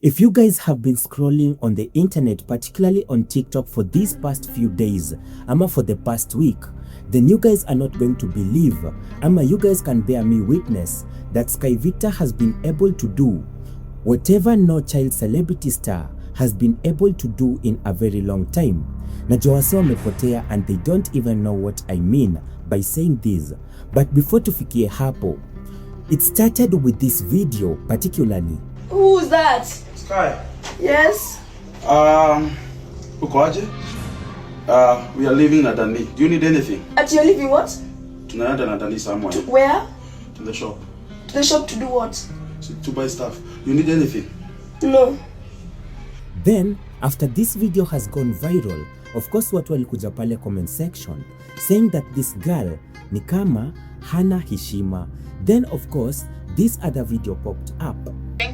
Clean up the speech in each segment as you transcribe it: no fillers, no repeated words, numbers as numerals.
If you guys have been scrolling on the internet, particularly on TikTok for these past few days, ama for the past week, then you guys are not going to believe, ama you guys can bear me witness that Sky Victor has been able to do whatever no child celebrity star has been able to do in a very long time. Najua wase wamepotea and they don't even know what I mean by saying this. But before tufikie hapo, it started with this video particularly. Who's that? Sky. Yes. Ukoaje? We are leaving Nadani. Do you need anything? You're leaving what? Tunaenda Nadani somewhere. Where? To the shop. To the shop to do what? To buy stuff. You need anything? No. Then, after this video has gone viral, of course watu walikuja pale comment section saying that this girl ni kama hana heshima. Then of course, this other video popped up.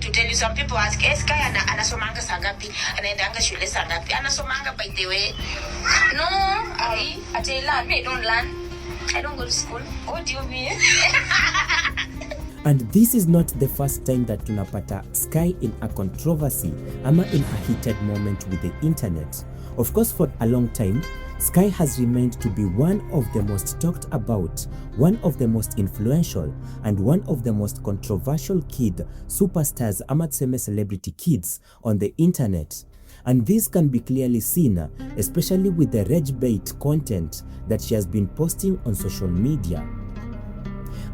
To tell you, some people ask, Sky anasomanga sangapi, anaendanga shule sangapi, anasomanga by the way. No, I don't learn. I don't go to school. What do you mean? And this is not the first time that tunapata Sky in a controversy ama in a heated moment with the internet. Of course, for a long time, Sky has remained to be one of the most talked about, one of the most influential, and one of the most controversial kid superstars ama tuseme celebrity kids on the internet. And this can be clearly seen, especially with the rage bait content that she has been posting on social media.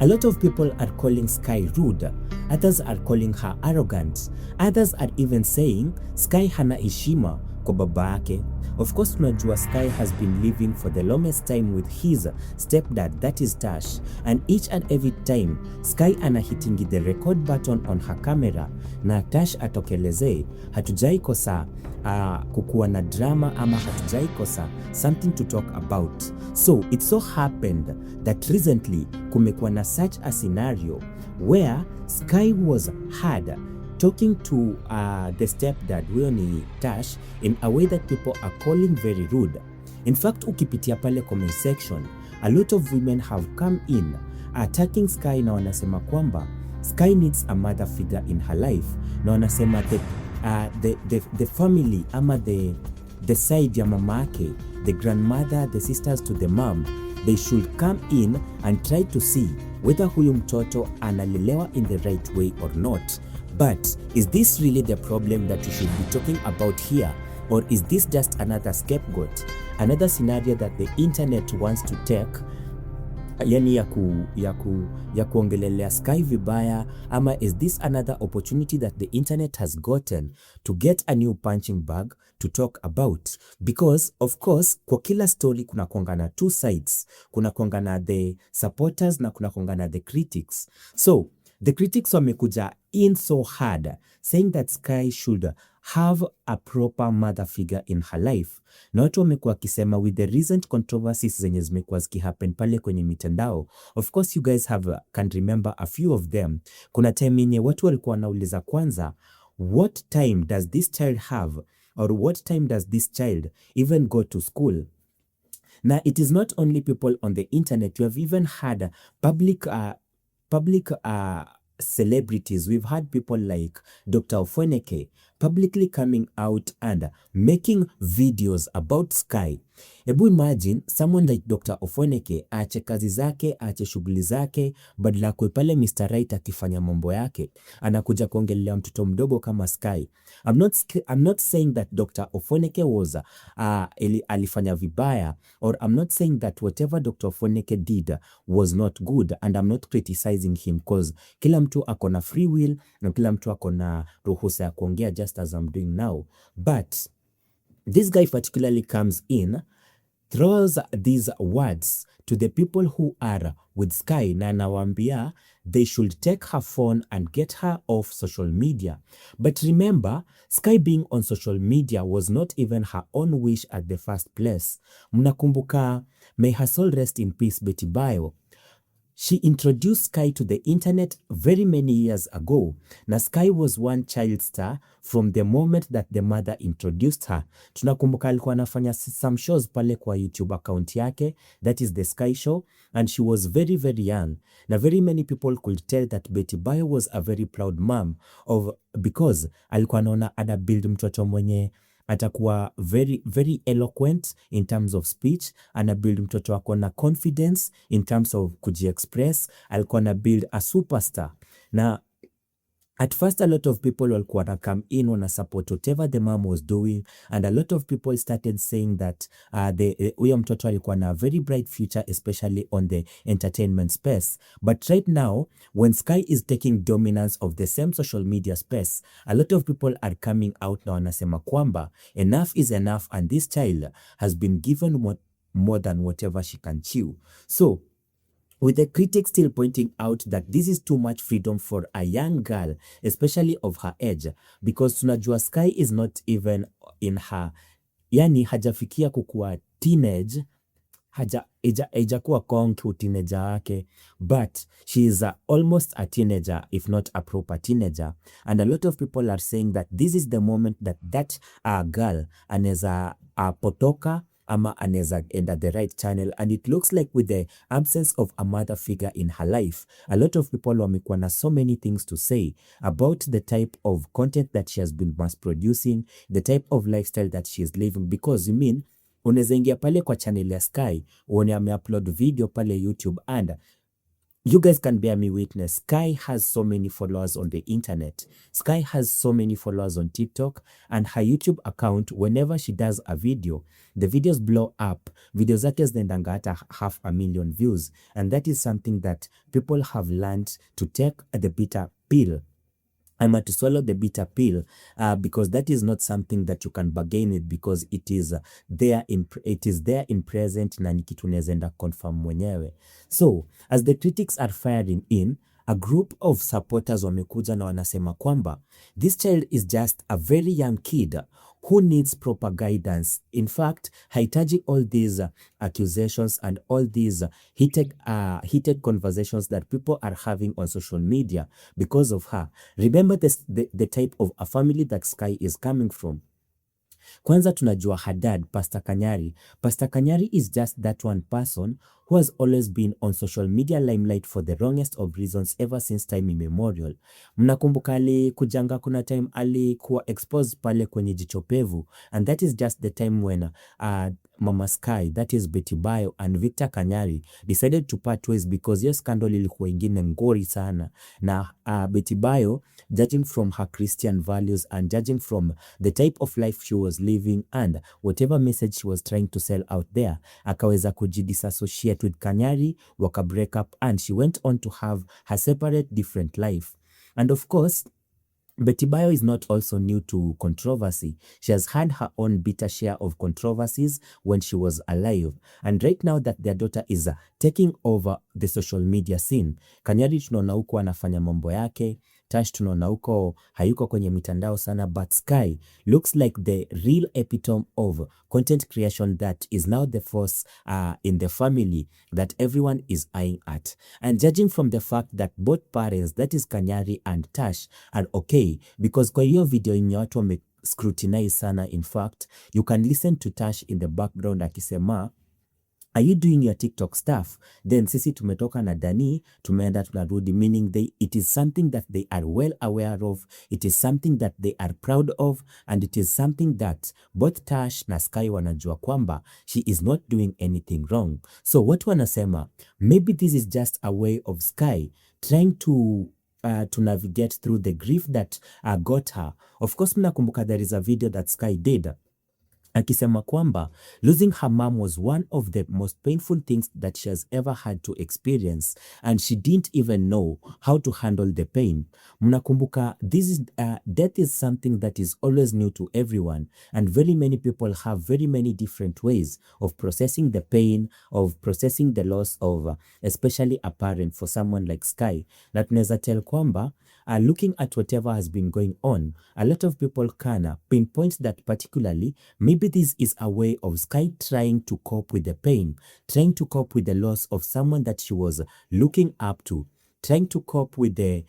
A lot of people are calling Sky rude, others are calling her arrogant, others are even saying Sky hana heshima kwa baba yake. Of course, tunajua Sky has been living for the longest time with his stepdad, that is Tash, and each and every time Sky anahitingi the record button on her camera na Tash atokeleze, hatujai kosa kukuwa na drama ama hatujai kosa something to talk about. So it so happened that recently kumekuwa na such a scenario where Sky was heard talking to the stepdad, huyo ni Tash, in a way that people are calling very rude. In fact, ukipitia pale comment section, a lot of women have come in attacking Sky na wanasema kwamba Sky needs a mother figure in her life, na wanasema the family ama the side ya mama yake, the grandmother, the sisters to the mom, they should come in and try to see whether huyu mtoto analelewa in the right way or not. But is this really the problem that we should be talking about here? Or is this just another scapegoat? Another scenario that the internet wants to take, yani ya kuongelelea Sky vibaya, ama is this another opportunity that the internet has gotten to get a new punching bag to talk about? Because of course, kwa kila story kuna kuangana two sides. Kuna kuangana the supporters na kuna kuangana the critics. So, the critics wamekuja in so hard, saying that Sky should have a proper mother figure in her life. Na watu wamekuwa kisema with the recent controversies zenye zimekuwa zikihappen pale kwenye mitandao. Of course you guys can remember a few of them. Kuna time yenye watu walikuwa wanauliza kwanza, what time does this child have? Or what time does this child even go to school? Now it is not only people on the internet, you have even had public celebrities. We've had people like Dr. Ofweneke publicly coming out and making videos about Sky. Ebu imagine someone like Dr. Ofweneke aache kazi zake, aache shughuli zake, badala kwe pale Mr. Right akifanya mambo yake, anakuja kuongelea mtoto mdogo kama Sky. I'm not saying that Dr. Ofweneke was alifanya vibaya, or I'm not saying that whatever Dr. Ofweneke did was not good, and I'm not criticizing him because kila mtu akona free will na kila mtu akona ruhusa ya kuongea just as I'm doing now. But this guy particularly comes in, throws these words to the people who are with Sky na anawaambia they should take her phone and get her off social media. But remember, Sky being on social media was not even her own wish at the first place. Mnakumbuka, may her soul rest in peace, Bayo. She introduced Sky to the internet very many years ago. Na Sky was one child star from the moment that the mother introduced her. Tunakumbuka alikuwa anafanya some shows pale kwa YouTube account yake, that is the Sky Show, and she was very very young. Na very many people could tell that Betty Bayo was a very proud mom because alikuwa anaona ana build mtoto mwenye atakuwa very very eloquent in terms of speech, ana build mtoto wako na confidence in terms of kujiexpress, alikuwa na build a superstar. Na at first a lot of people walikuwa na come in wana support whatever the mom was doing, and a lot of people started saying that huyo mtoto alikuwa na very bright future, especially on the entertainment space. But right now when Sky is taking dominance of the same social media space, a lot of people are coming out na wanasema kwamba enough is enough and this child has been given more than whatever she can chew. So with the critics still pointing out that this is too much freedom for a young girl, especially of her age, because tunajua Sky is not even in her, yani hajafikia kukua teenage, haijakuwa konki teenager wake, but she is almost a teenager, if not a proper teenager. And a lot of people are saying that this is the moment that girl anaweza potoka ama anaweza enda the right channel, and it looks like with the absence of a mother figure in her life, a lot of people wamekuwa na so many things to say about the type of content that she has been mass producing, the type of lifestyle that she is living. Because you mean unaweza ingia pale kwa channel ya Sky uone ameupload video pale YouTube, and you guys can bear me witness, Sky has so many followers on the internet. Sky has so many followers on TikTok, and her YouTube account, whenever she does a video, the videos blow up. Video zake zinaendanga hata 500,000 views, and that is something that people have learned to take the bitter pill. I'm to swallow the bitter pill because that is not something that you can bargain it, because it is there in present na ni kitu unaweza enda confirm mwenyewe. So as the critics are firing in, a group of supporters wamekuja na wanasema kwamba this child is just a very young kid who needs proper guidance. In fact, hahitaji all these accusations and all these heated conversations that people are having on social media because of her. Remember the type of a family that Sky is coming from. Kwanza tunajua her dad, Pastor Kanyari. Pastor Kanyari is just that one person who has always been on social media limelight for the wrongest of reasons ever since time immemorial. Mnakumbuka alikujanga kuna time alikuwa exposed pale kwenye jichopevu, and that is just the time when Mama Sky, that is Betty Bayo and Victor Kanyari decided to part ways, because hiyo scandal ilikuwa ingine ngori sana. Na Betty Bayo, judging from her Christian values and judging from the type of life she was living and whatever message she was trying to sell out there, akaweza kujidisassociate with Kanyari, waka break up, and she went on to have her separate different life. And of course, Betty Bayo is not also new to controversy. She has had her own bitter share of controversies when she was alive. And right now that their daughter is taking over the social media scene, Kanyari tunaona huko anafanya mambo yake, Tash tunaona huko hayuko kwenye mitandao sana, but Sky looks like the real epitome of content creation that is now the force in the family that everyone is eyeing at. And judging from the fact that both parents, that is Kanyari and Tash, are okay, because kwa hiyo video yenye watu wame scrutinize sana, in fact you can listen to Tash in the background akisema, are you doing your TikTok stuff? Then sisi tumetoka na Dani, tumeenda tunarudi, meaning it is something that they are well aware of, it is something that they are proud of, and it is something that both Tash na Sky wanajua kwamba she is not doing anything wrong. So what wanasema, maybe this is just a way of Sky trying to navigate through the grief that got her. Of course, mnakumbuka there is a video that Sky did akisema kwamba losing her mom was one of the most painful things that she has ever had to experience, and she didn't even know how to handle the pain. Mnakumbuka, death is something that is always new to everyone, and very many people have very many different ways of processing the pain, of processing the loss of especially a parent for someone like Sky. Na tunaweza tell kwamba looking at whatever has been going on, a lot of people can pinpoint that particularly maybe this is a way of Sky trying to cope with the pain, trying to cope with the loss of someone that she was looking up to, trying to cope with the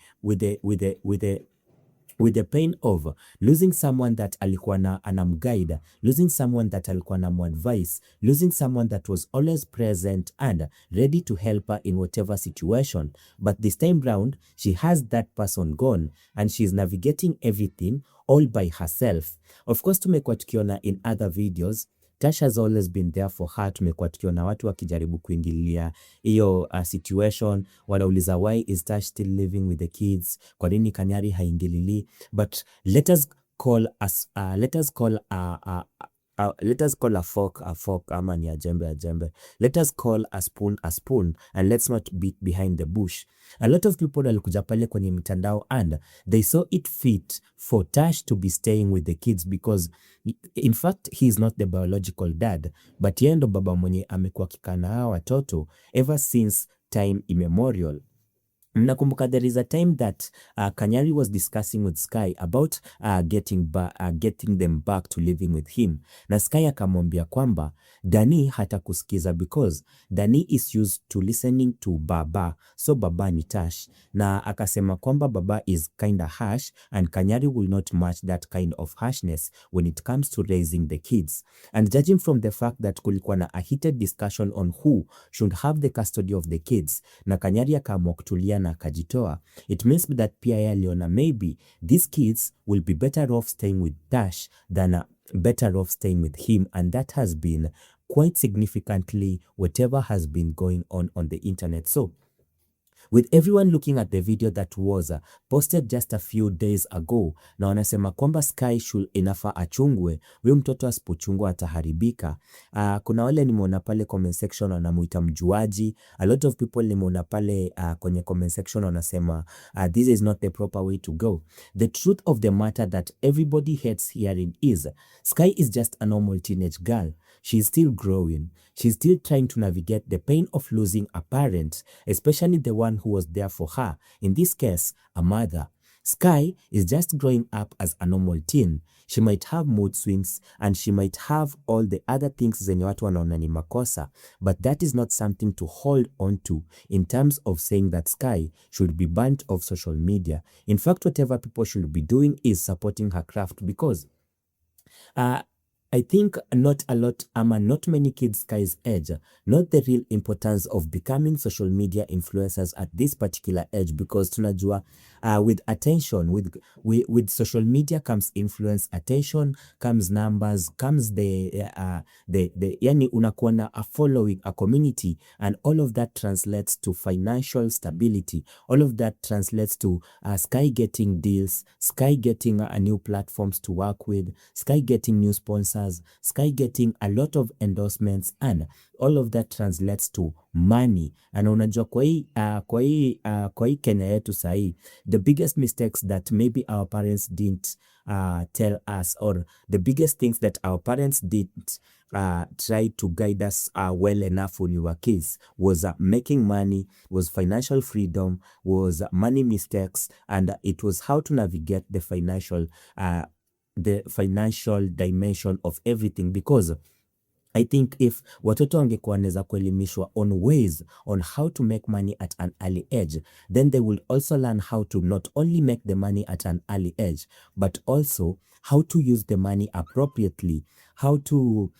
pain of losing someone that alikuwa na anamguide, losing someone that alikuwa na advice, losing someone that was always present and ready to help her in whatever situation. But this time round, she has that person gone and she's navigating everything all by herself. Of course, tumekuwa tukiona in other videos, Tash has always been there for her. Tumekuwa tukiona watu wakijaribu kuingilia hiyo situation, wanauliza why is Tash still living with the kids, kwa nini Kanyari haingilili. But let us call a fork ama ni a jembe. Let us call a spoon and let's not beat behind the bush. A lot of people walikuja pale kwenye mitandao and they saw it fit for Tash to be staying with the kids because in fact he is not the biological dad, but yeye ndo baba mwenye amekuwa akikaa na hawa watoto ever since time immemorial. Nakumbuka there is a time that Kanyari was discussing with Sky about getting them back to living with him. Na Sky akamwambia kwamba Dani hata kusikiza because Dani is used to listening to baba. So baba ni Tash. Na akasema kwamba baba is kind of harsh and Kanyari will not match that kind of harshness when it comes to raising the kids. And judging from the fact that kulikuwa na a heated discussion on who should have the custody of the kids, na Kanyari akaamua kutulia na akajitoa, it means that pia yeye aliona maybe these kids will be better off staying with Tash than better off staying with him, and that has been quite significantly whatever has been going on the internet. So with everyone looking at the video that was posted just a few days ago, na wanasema kwamba Sky should inafaa achungwe, huyo mtoto asipochungwa ataharibika. Kuna wale nimeona pale comment section wanamuita mjuaji. A lot of people nimeona pale kwenye comment section wanasema this is not the proper way to go. The truth of the matter that everybody hates hearing is Sky is just a normal teenage girl. She's still growing. She's still trying to navigate the pain of losing a parent, especially the one who was there for her, in this case, a mother. Sky is just growing up as a normal teen. She might have mood swings and she might have all the other things zenye watu wanaona ni makosa, but that is not something to hold on to in terms of saying that Sky should be banned off social media. In fact, whatever people should be doing is supporting her craft because I think not many kids Sky's age, not the real importance of becoming social media influencers at this particular age, because tunajua with attention, with social media comes influence, attention comes numbers, comes the yani unakuwa na a following, a community, and all of that translates to financial stability. All of that translates to Sky getting deals, Sky getting new platforms to work with, Sky getting new sponsors, Sky getting a lot of endorsements, and all of that translates to money. And unajua kwa hii Kenya yetu sahi, the biggest mistakes that maybe our parents didn't tell us, or the biggest things that our parents didn't try to guide us well enough when we were kids was making money, was financial freedom, was money mistakes, and it was how to navigate the financial dimension of everything. Because I think if watoto wangekuwa wanaweza kuelimishwa on ways on how to make money at an early age, then they will also learn how to not only make the money at an early age, but also how to use the money appropriately, how to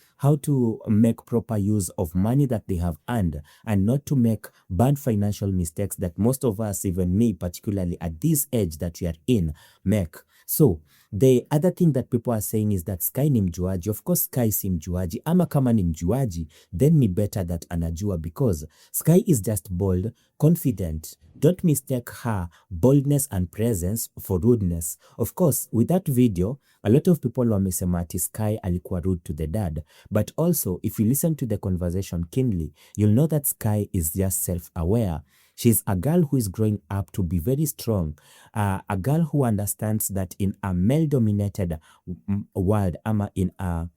make proper use of money that they have earned, and not to make bad financial mistakes that most of us, even me particularly at this age that we are in, make. So the other thing that people are saying is that Sky ni mjuaji. Of course Sky si mjuaji, ama kama ni mjuaji then ni better that anajua, because Sky is just bold, confident. Don't mistake her boldness and presence for rudeness. Of course, with that video, a lot of people wamesema ati Sky alikuwa rude to the dad. But also, if you listen to the conversation keenly, you'll know that Sky is just self-aware. She's a girl who is growing up to be very strong, a girl who understands that in a male-dominated world, ama in a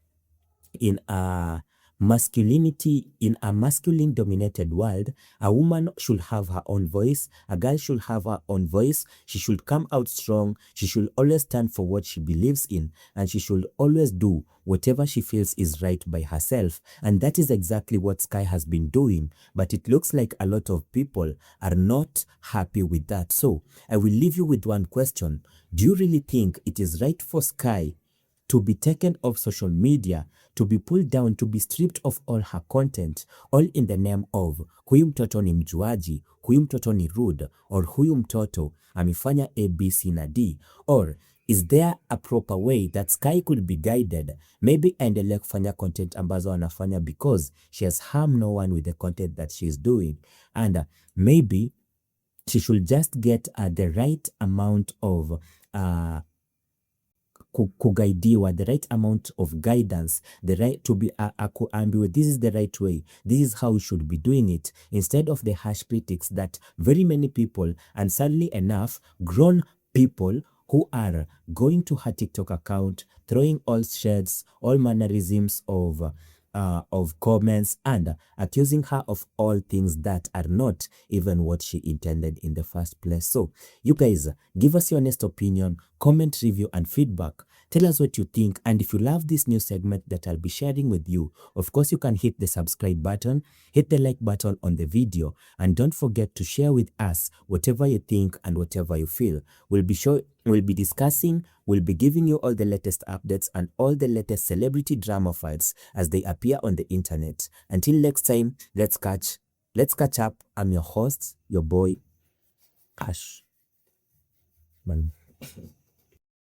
masculinity in a masculine dominated world, a woman should have her own voice, a girl should have her own voice, she should come out strong, she should always stand for what she believes in, and she should always do whatever she feels is right by herself. And that is exactly what Sky has been doing, but it looks like a lot of people are not happy with that. So I will leave you with one question. Do you really think it is right for Sky to be taken off social media, to be pulled down, to be stripped of all her content, all in the name of huyu mtoto ni mjuaji, huyu mtoto ni rude, or huyu mtoto amefanya A, B, C na D? Or is there a proper way that Sky could be guided? Maybe aendelee kufanya content ambazo anafanya because she has harmed no one with the content that she is doing, and maybe she should just get the right amount of kugaidiwa, the right amount of guidance, the right to be kuambiwa this is the right way, this is how we should be doing it, instead of the harsh critics that very many people, and sadly enough, grown people who are going to her TikTok account, throwing all shades, all mannerisms of comments, and accusing her of all things that are not even what she intended in the first place. So you guys, give us your honest opinion, comment, review, and feedback. Tell us what you think, and if you love this new segment that I'll be sharing with you, of course you can hit the subscribe button, hit the like button on the video, and don't forget to share with us whatever you think and whatever you feel. We'll be discussing, we'll be giving you all the latest updates and all the latest celebrity drama fights as they appear on the internet. Until next time, let's catch up. I'm your host, your boy, Ash. Man.